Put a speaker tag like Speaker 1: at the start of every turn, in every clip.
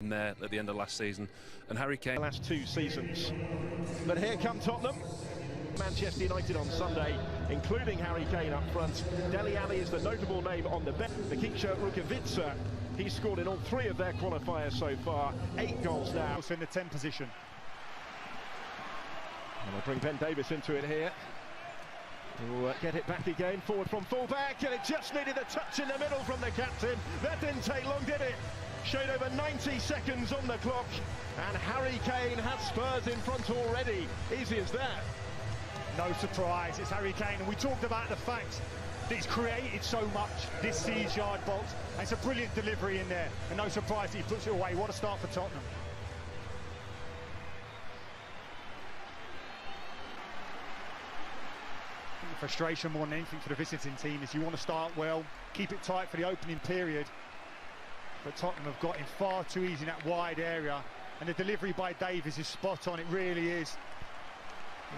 Speaker 1: there at the end of last season, and Harry Kane
Speaker 2: the last 2 seasons. But here come Tottenham. Manchester United on Sunday, including Harry Kane up front. Dele Alli is the notable name on the bench. Extended Hіghlіghts, he's scored in all 3 of their qualifiers so far. 8 goals now.
Speaker 3: Also in the 10 position.
Speaker 2: And they'll bring Ben Davies into it here. He'll get it back again, forward from full-back, and it just needed a touch in the middle from the captain. That didn't take long, did it? Showed over 90 seconds on the clock, and Harry Kane has Spurs in front already. Easy as that.
Speaker 3: No surprise, it's Harry Kane, and we talked about the fact that he's created so much this siege-yard box, and it's a brilliant delivery in there, and no surprise that he puts it away. What a start for Tottenham. The frustration more than anything for the visiting team is you want to start well, keep it tight for the opening period, but Tottenham have got in far too easy in that wide area, and the delivery by Davies is spot on. It really is.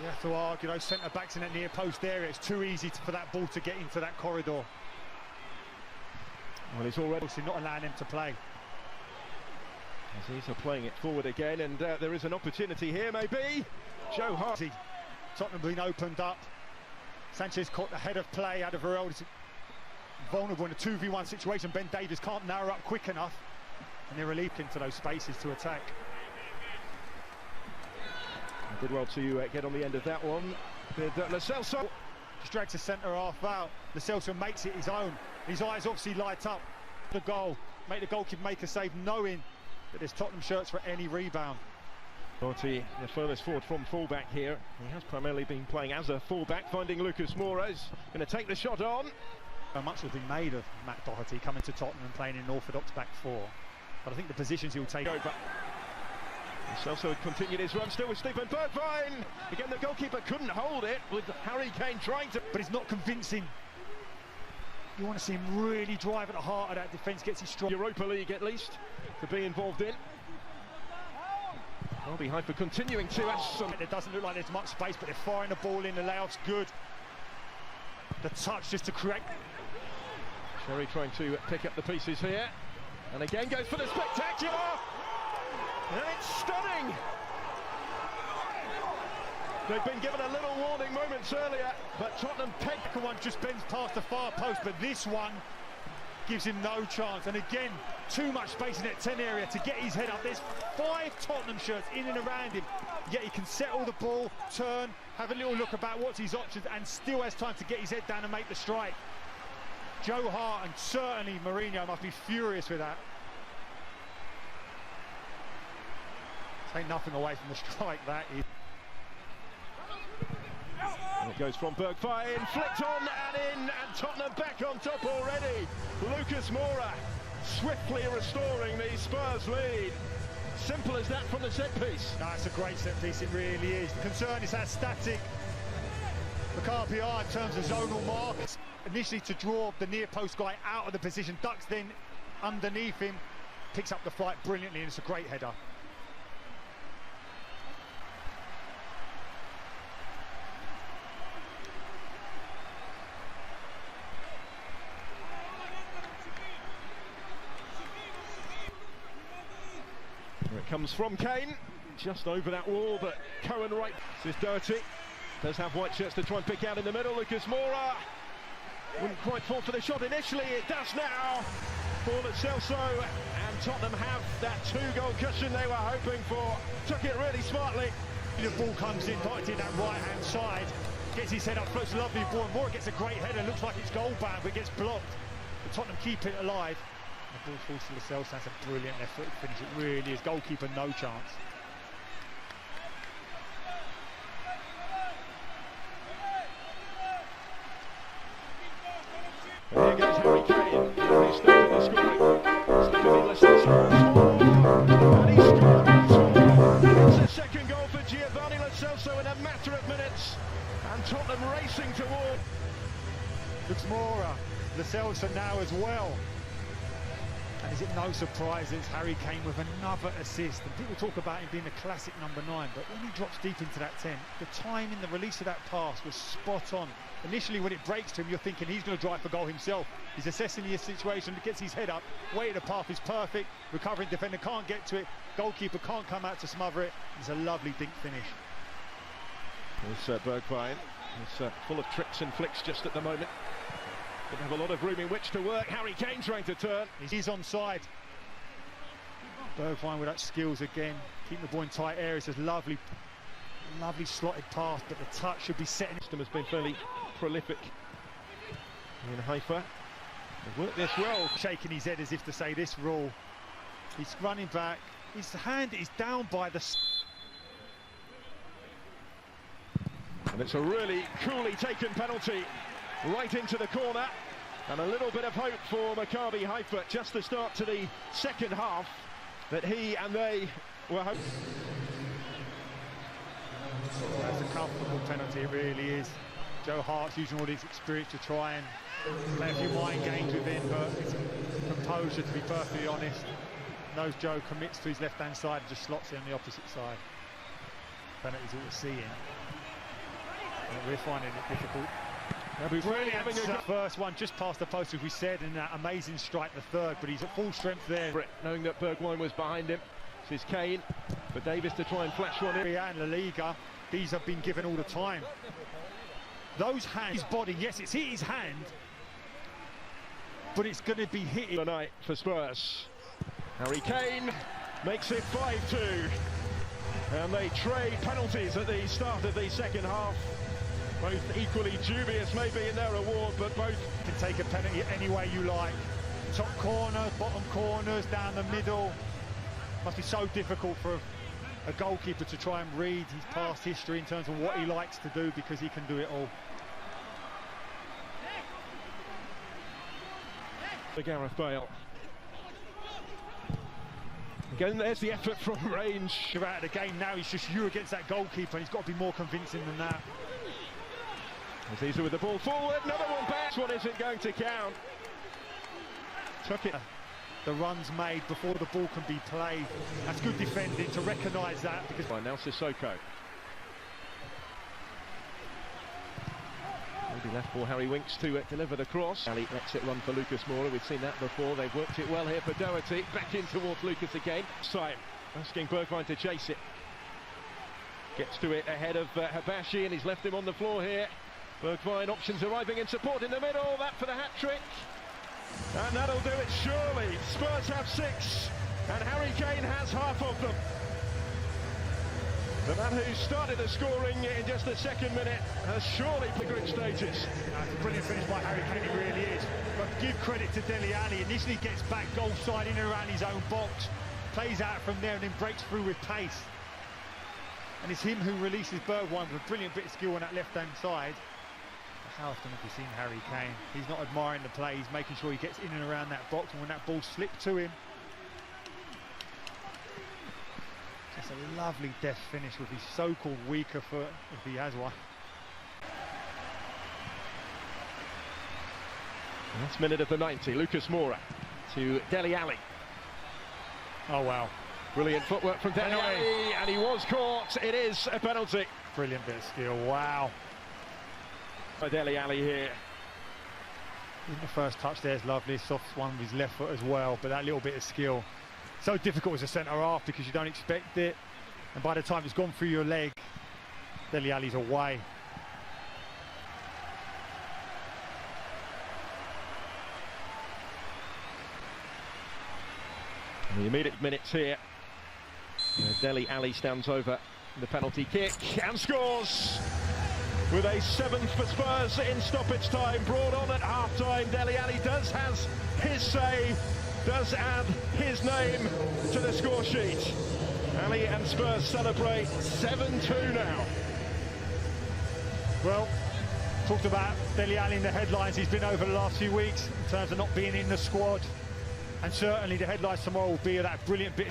Speaker 3: You have to argue those centre-backs in that near post area. It's too easy for that ball to get into that corridor.
Speaker 2: Well, he's already
Speaker 3: not allowing him to play.
Speaker 2: Aziz are playing it forward again, and there is an opportunity here, maybe. Joe Hart.
Speaker 3: Tottenham being opened up. Sanchez caught the head of play out of Gоals. Vulnerable in a 2v1 situation. Ben Davies can't narrow up quick enough, and they're relieved into those spaces to attack.
Speaker 2: Did well to get on the end of that one. Lo Celso
Speaker 3: just drags the centre half out. Lo Celso makes it his own. His eyes obviously light up. The goal, make the goalkeeper make a save, knowing that there's Tottenham shirts for any rebound.
Speaker 2: Doherty, the furthest forward from fullback here. He has primarily been playing as a fullback, finding Lucas Moura is going to take the shot on.
Speaker 3: So much has been made of Matt Doherty coming to Tottenham and playing in an orthodox back 4. But I think the positions he'll take.
Speaker 2: Celso had continued his run, still with Stephen Bergwijn. Again, the goalkeeper couldn't hold it, with Harry Kane trying to.
Speaker 3: But he's not convincing. You want to see him really drive at the heart of that defence, gets his strong.
Speaker 2: Europa League at least, to be involved in. Maccabii Haifa continuing to add some.
Speaker 3: It doesn't look like there's much space, but they're firing the ball in, the layout's good. The touch just to create.
Speaker 2: Sherry trying to pick up the pieces here. And again goes for the spectacular. And it's stunning! They've been given a little warning moments earlier, but Tottenham pegged one, just bends past the far post, but this one gives him no chance. And again, too much space in that 10 area to get his head up. There's 5 Tottenham shirts in and around him, yet he can settle the ball, turn, have a little look about what's his options, and still has time to get his head down and make the strike. Joe Hart and certainly Mourinho must be furious with that. Take nothing away from the strike, that is. And it goes from Bergwijn, flicked on and in, and Tottenham back on top already. Lucas Moura swiftly restoring the Spurs lead. Simple as that from the set piece.
Speaker 3: No, it's a great set piece, it really is. The concern is how static Maccabii are in terms of zonal marks. Initially to draw the near post guy out of the position, ducks then underneath him, picks up the flight brilliantly, and it's a great header.
Speaker 2: Here it comes from Kane, just over that wall, but Cohen right. This is Doherty, does have white shirts to try and pick out in the middle. Lucas Moura wouldn't quite fall for the shot initially, it does now. For Lo Celso, and Tottenham have that 2-goal cushion they were hoping for. Took it really smartly.
Speaker 3: The ball comes in, Doherty that right-hand side, gets his head up, floats a lovely ball, and Moura gets a great header, looks like it's goal-bound, but it gets blocked. But Tottenham keep it alive. The ball falls to Lo Celso, that's a brilliant left-footed finish, it really is. Goalkeeper, no chance.
Speaker 2: And here goes Harry Kane, he started the scoring. Lo Celso, and he scores. It's the second goal for Giovanni Lo Celso in a matter of minutes, and Tottenham racing toward.
Speaker 3: Looks Moura, Lo Celso now as well. And Is it no surprise it's Harry Kane with another assist? And people talk about him being a classic number 9, but when he drops deep into that 10, the timing, the release of that pass was spot on. Initially, when it breaks to him, you're thinking he's going to drive for goal himself. He's assessing the situation, gets his head up, way of the path is perfect, recovering defender can't get to it, goalkeeper can't come out to smother it. It's a lovely dink finish.
Speaker 4: There's Bergwijn. He's full of tricks and flicks just at the moment. They have a lot of room in which to work. Harry Kane trying to turn.
Speaker 3: He's onside. Bergwijn with that skills again. Keeping the ball in tight areas. There's lovely slotted pass, but the touch should be setting.
Speaker 4: System has been fairly prolific in Haiifa. They've worked this well.
Speaker 3: Shaking his head as if to say this rule. He's running back. His hand is down by the...
Speaker 4: And it's a really coolly taken penalty right into the corner. And a little bit of hope for Maccabii Haifa, just the start to the second half, that he and they were hoping.
Speaker 3: That's a comfortable penalty, it really is. Joe Hart's using all his experience to try and play a few mind games with him, but it's composure, to be perfectly honest. Knows Joe commits to his left-hand side and just slots it on the opposite side. Penalty's all we're seeing. We're finding it difficult.
Speaker 4: Really having a
Speaker 3: first one just past the post, as we said, and that amazing strike, the third, but he's at full strength there.
Speaker 4: Knowing that Bergwijn was behind him. This is Kane for Davis to try and flash one in.
Speaker 3: And La Liga, these have been given all the time. Those hands, his body, yes, it's hit his hand, but it's going to be hitting.
Speaker 4: Tonight for Spurs. Harry Kane makes it 5-2. And they trade penalties at the start of the second half. Both equally dubious maybe in their award, but both
Speaker 3: can take a penalty any way you like. Top corners, bottom corners, down the middle. Must be so difficult for a goalkeeper to try and read his past history in terms of what he likes to do, because he can do it all.
Speaker 4: The Gareth Bale. Again, there's the effort from range.
Speaker 3: You're out of the game now, he's just you against that goalkeeper, and he's got to be more convincing than that.
Speaker 4: Aziza with the ball forward, another one back. This one isn't going to count. Took it.
Speaker 3: The runs made before the ball can be played. That's good defending to recognise that. Because
Speaker 4: by now Sissoko. Maybe left ball, Harry Winks to deliver the cross. Ali lets it run for Lucas Moura. We've seen that before. They've worked it well here for Doherty. Back in towards Lucas again. Time asking Bergwijn to chase it. Gets to it ahead of Habashi, and he's left him on the floor here. Bergwijn, options arriving in support in the middle. That for the hat-trick. And that'll do it surely. Spurs have 6, and Harry Kane has half of them. The man who started the scoring in just the second minute has surely the group stages.
Speaker 3: That's a brilliant finish by Harry Kane, it really is. But give credit to Dele Alli. Initially gets back goal side in and around his own box, plays out from there and then breaks through with pace. And it's him who releases Bergwijn with a brilliant bit of skill on that left-hand side. How often have we seen Harry Kane? He's not admiring the play, he's making sure he gets in and around that box, and when that ball slipped to him, just a lovely deft finish with his so-called weaker foot, if he has one.
Speaker 4: Last minute of the 90, Lucas Moura to Dele Alli.
Speaker 3: Oh wow.
Speaker 4: Brilliant footwork from Dele Alli, and he was caught. It is a penalty.
Speaker 3: Brilliant bit of skill, wow.
Speaker 4: By Dele Alli here.
Speaker 3: The first touch there is lovely, soft one with his left foot as well, but that little bit of skill. So difficult as a centre-half because you don't expect it, and by the time it's gone through your leg, Dele Alli's away.
Speaker 4: In the immediate minutes here, Dele Alli stands over the penalty kick and scores! With a 7th for Spurs in stoppage time, brought on at half-time. Dele Alli does have his say, does add his name to the score sheet. Alli and Spurs celebrate 7-2 now.
Speaker 3: Well, talked about Dele Alli in the headlines he's been over the last few weeks in terms of not being in the squad. And certainly the headlines tomorrow will be that brilliant bit.